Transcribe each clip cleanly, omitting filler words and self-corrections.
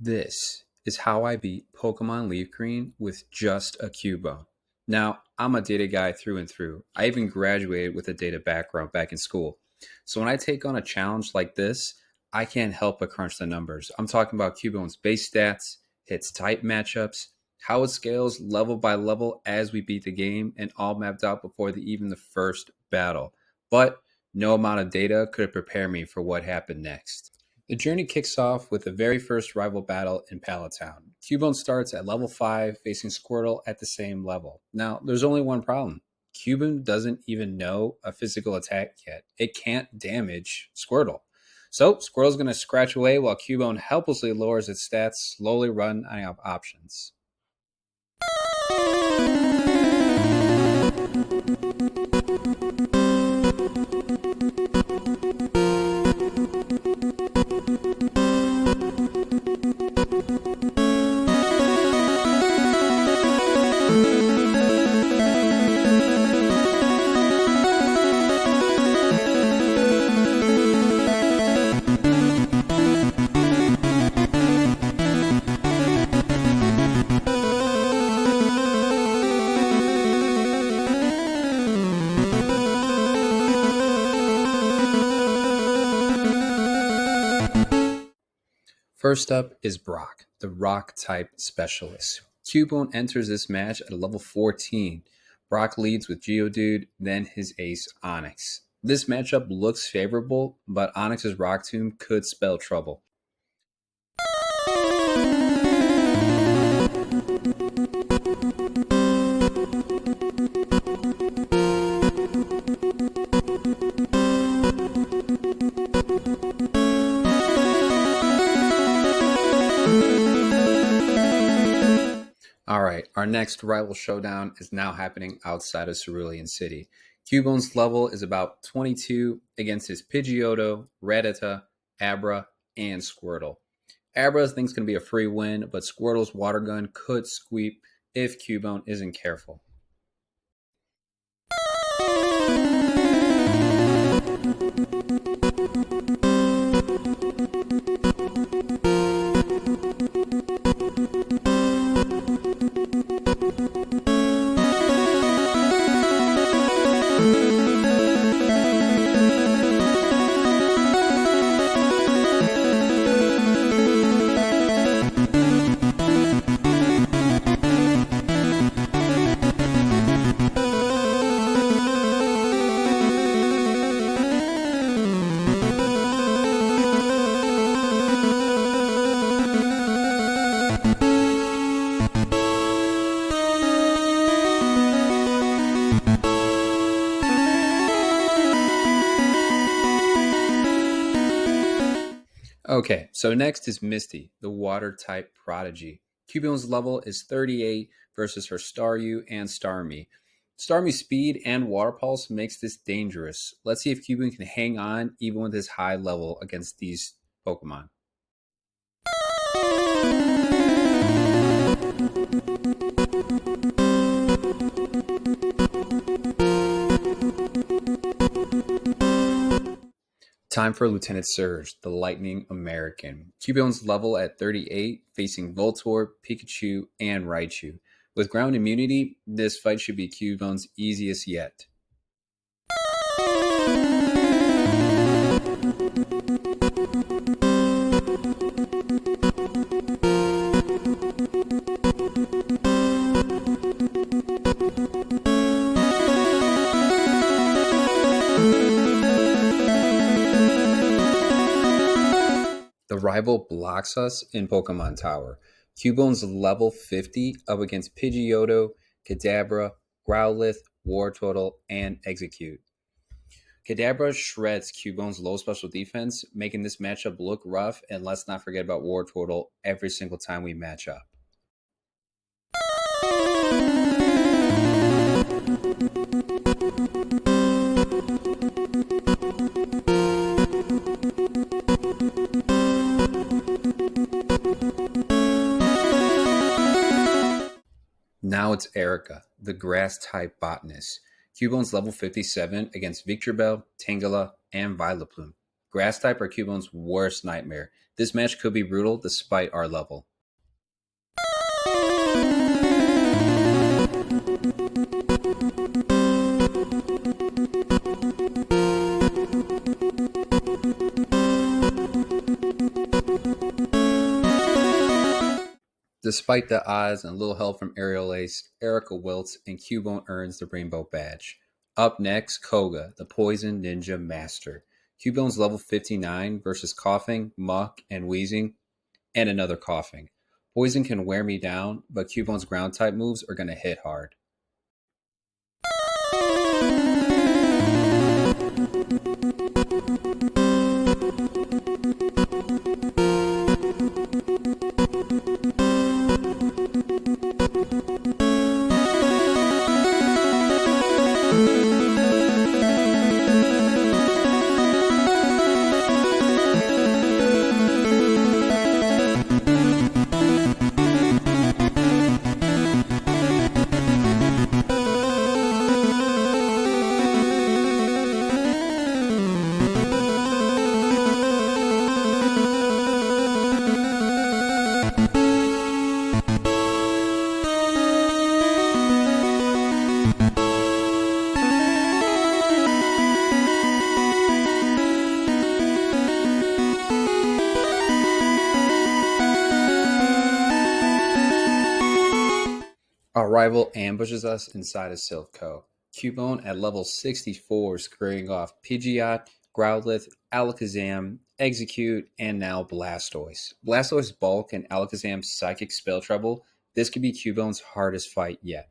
This is how I beat Pokemon LeafGreen with just a Cubone. Now, I'm a data guy through and through. I even graduated with a data background back in school. So when I take on a challenge like this, I can't help but crunch the numbers. I'm talking about Cubone's base stats, hits type matchups, how it scales level by level as we beat the game, and all mapped out before even the first battle. But no amount of data could prepare me for what happened next. The journey kicks off with the very first rival battle in Pallet Town. Cubone starts at level 5, facing Squirtle at the same level. Now, there's only one problem. Cubone doesn't even know a physical attack yet. It can't damage Squirtle. So, Squirtle's going to scratch away while Cubone helplessly lowers its stats, slowly running out of options. First up is Brock, the rock-type specialist. Cubone enters this match at level 14. Brock leads with Geodude, then his ace Onix. This matchup looks favorable, but Onix's Rock Tomb could spell trouble. Alright, our next rival showdown is now happening outside of Cerulean City. Cubone's level is about 22 against his Pidgeotto, Rattata, Abra, and Squirtle. Abra thinks going to be a free win, but Squirtle's water gun could sweep if Cubone isn't careful. Okay, so next is Misty, the water-type prodigy. Cubone's level is 38 versus her Staryu and Starmie. Starmie's speed and Water Pulse makes this dangerous. Let's see if Cubone can hang on even with his high level against these Pokemon. Time for Lieutenant Surge, the Lightning American. Cubone's level at 38, facing Voltorb, Pikachu, and Raichu. With ground immunity, this fight should be Cubone's easiest yet. The rival blocks us in Pokemon Tower. Cubone's level 50 up against Pidgeotto, Kadabra, Growlithe, Wartortle, and Execute. Kadabra shreds Cubone's low special defense, making this matchup look rough, and let's not forget about Wartortle every single time we match up. Now it's Erica, the grass-type botanist. Cubone's level 57 against Victreebel, Tangela, and Vileplume. Grass-type are Cubone's worst nightmare. This match could be brutal despite our level. Despite the odds and little help from Aerial Ace, Erica wilts and Cubone earns the Rainbow Badge. Up next, Koga, the Poison Ninja Master. Cubone's level 59 versus Coughing, Muck, and Wheezing, and another Coughing. Poison can wear me down, but Cubone's ground type moves are going to hit hard. Our rival ambushes us inside of Silph. Cubone at level 64 squaring off Pidgeot, Growlithe, Alakazam, Execute, and now Blastoise. Blastoise bulk and Alakazam's psychic spell trouble. This could be Cubone's hardest fight yet.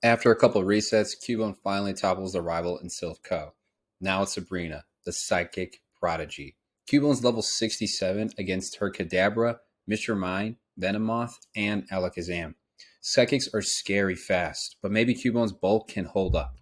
After a couple resets, Cubone finally topples the rival in Silph. Now it's Sabrina, the Psychic Prodigy. Cubone's level 67 against her Kadabra, Mr. Mime, Venomoth, and Alakazam. Psychics are scary fast, but maybe Cubone's bulk can hold up.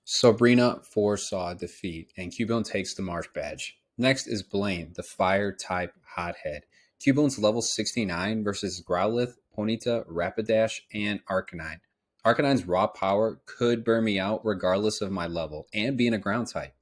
Sabrina foresaw defeat, and Cubone takes the Marsh Badge. Next is Blaine, the Fire-type Hothead. Cubone's level 69 versus Growlithe, Ponyta, Rapidash, and Arcanine. Arcanine's raw power could burn me out regardless of my level, and being a ground type.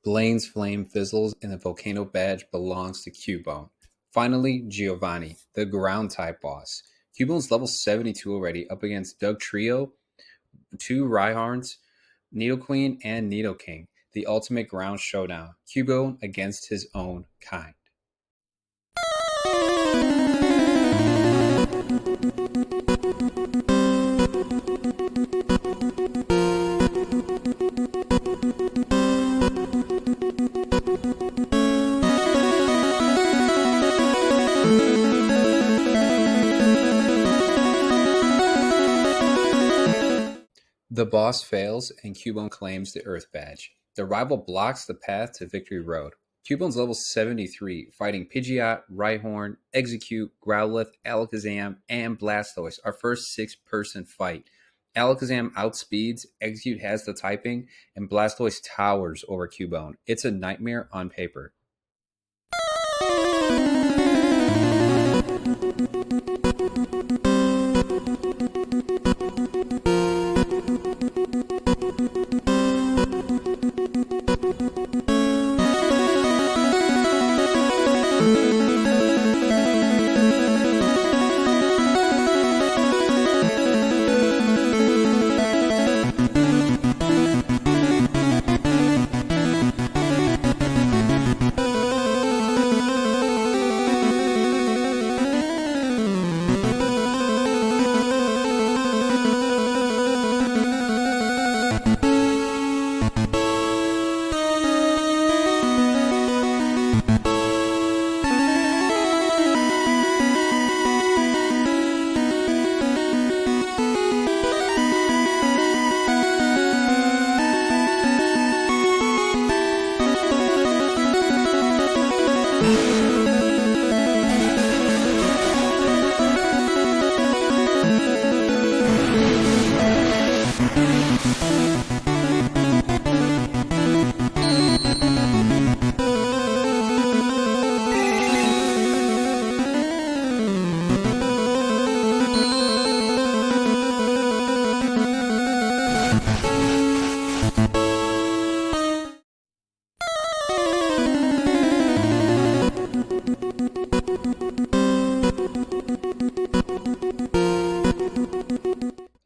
Blaine's flame fizzles and the Volcano Badge belongs to Cubone. Finally, Giovanni, the ground type boss. Cubone's level 72 already, up against Doug Trio, 2 Rhyharns, Nidoqueen, and Nidoking. The ultimate ground showdown. Cubone against his own kind. The boss fails, and Cubone claims the Earth Badge. The rival blocks the path to Victory Road. Cubone's level 73, fighting Pidgeot, Rhyhorn, Execute, Growlithe, Alakazam, and Blastoise. Our first 6-person fight. Alakazam outspeeds, Execute has the typing, and Blastoise towers over Cubone. It's a nightmare on paper.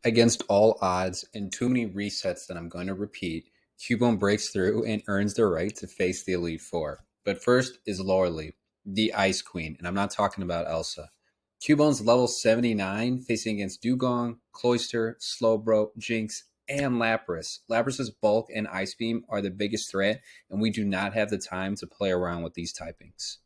Against all odds and too many resets that I'm going to repeat, Cubone breaks through and earns the right to face the Elite Four. But first is Lauralee, the Ice Queen, and I'm not talking about Elsa. Cubone's level 79, facing against Dugong, Cloyster, Slowbro, Jinx, and Lapras. Lapras's bulk and Ice Beam are the biggest threat, and we do not have the time to play around with these typings.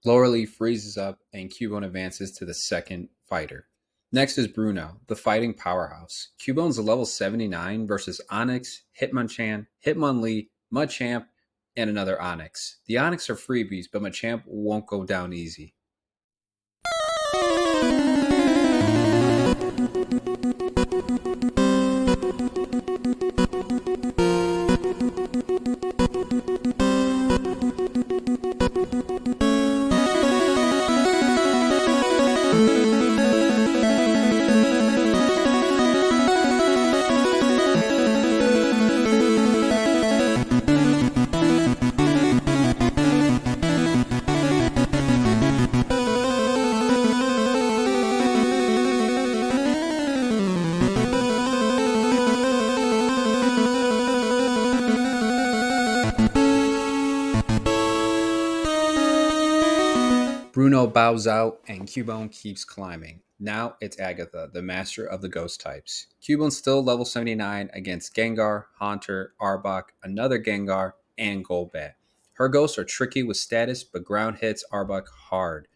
Lauralee freezes up and Cubone advances to the second fighter. Next is Bruno, the fighting powerhouse. Cubone's a level 79 versus Onyx, Hitmonchan, Hitmonlee, Machamp, and another Onyx. The Onyx are freebies, but Machamp won't go down easy. bows out, and Cubone keeps climbing. Now it's Agatha, the master of the ghost types. Cubone's still level 79 against Gengar, Haunter, Arbok, another Gengar, and Golbat. Her ghosts are tricky with status, but ground hits Arbok hard.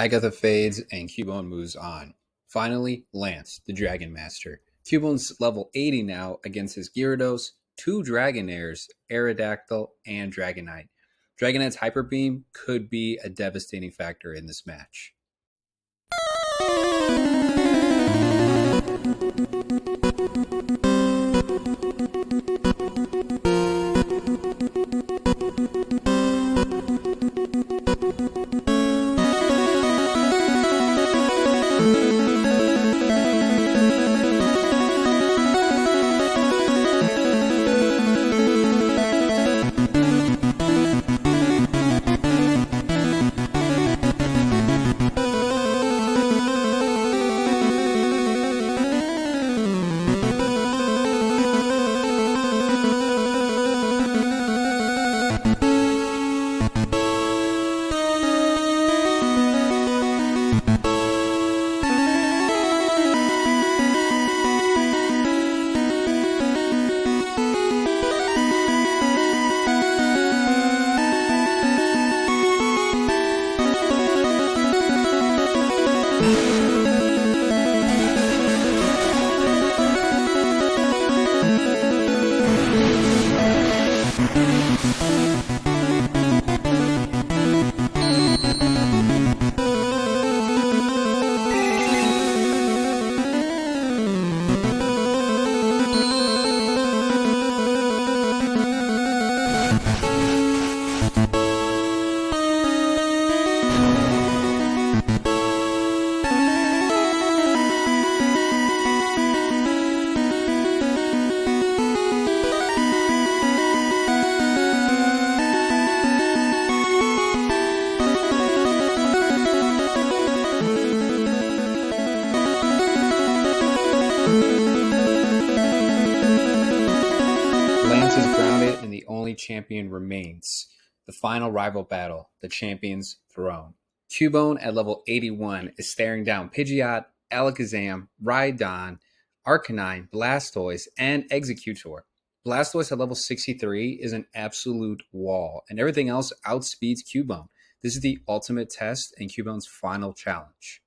Agatha fades and Cubone moves on. Finally, Lance, the Dragon Master. Cubone's level 80 now against his Gyarados, 2 Dragonairs, Aerodactyl, and Dragonite. Dragonite's Hyper Beam could be a devastating factor in this match. Champion remains. The final rival battle, the Champion's Throne. Cubone at level 81 is staring down Pidgeot, Alakazam, Rhydon, Arcanine, Blastoise, and Executor. Blastoise at level 63 is an absolute wall, and everything else outspeeds Cubone. This is the ultimate test and Cubone's final challenge.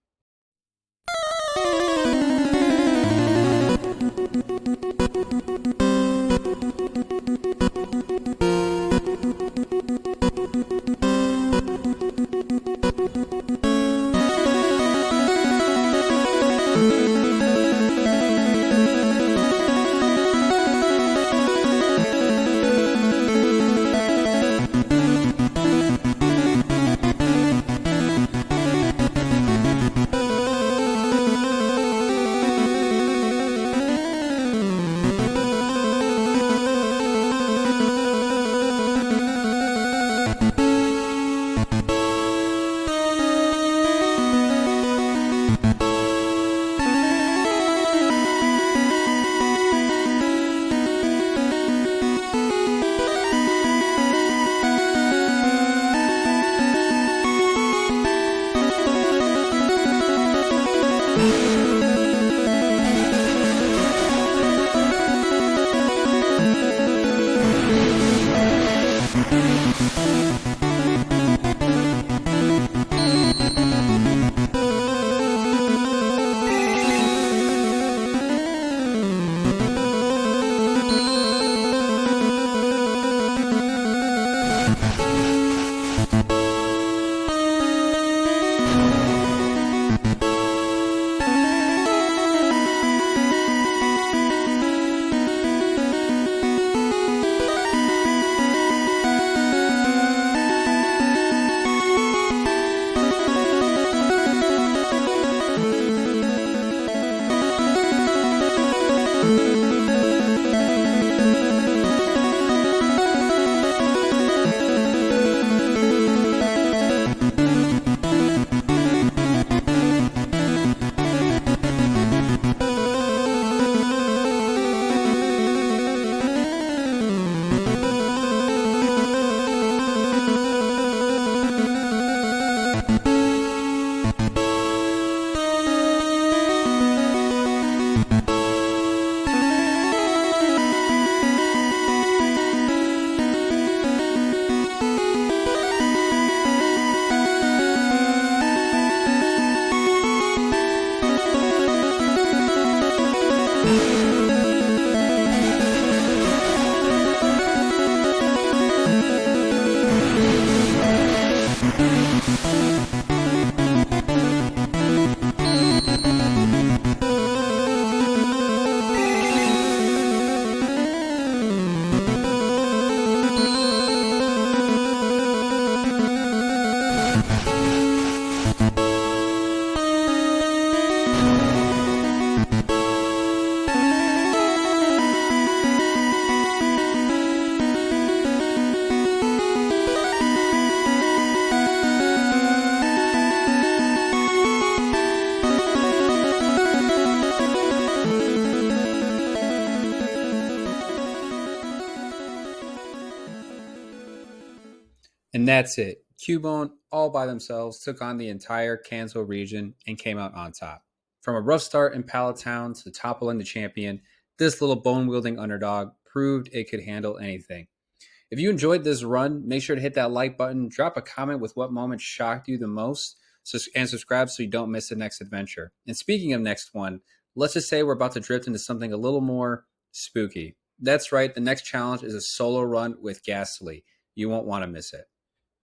And that's it. Cubone, all by themselves, took on the entire Kanto region and came out on top. From a rough start in Pallet Town to toppling the champion, this little bone-wielding underdog proved it could handle anything. If you enjoyed this run, make sure to hit that like button, drop a comment with what moment shocked you the most, and subscribe so you don't miss the next adventure. And speaking of next one, let's just say we're about to drift into something a little more spooky. That's right, the next challenge is a solo run with Ghastly. You won't want to miss it.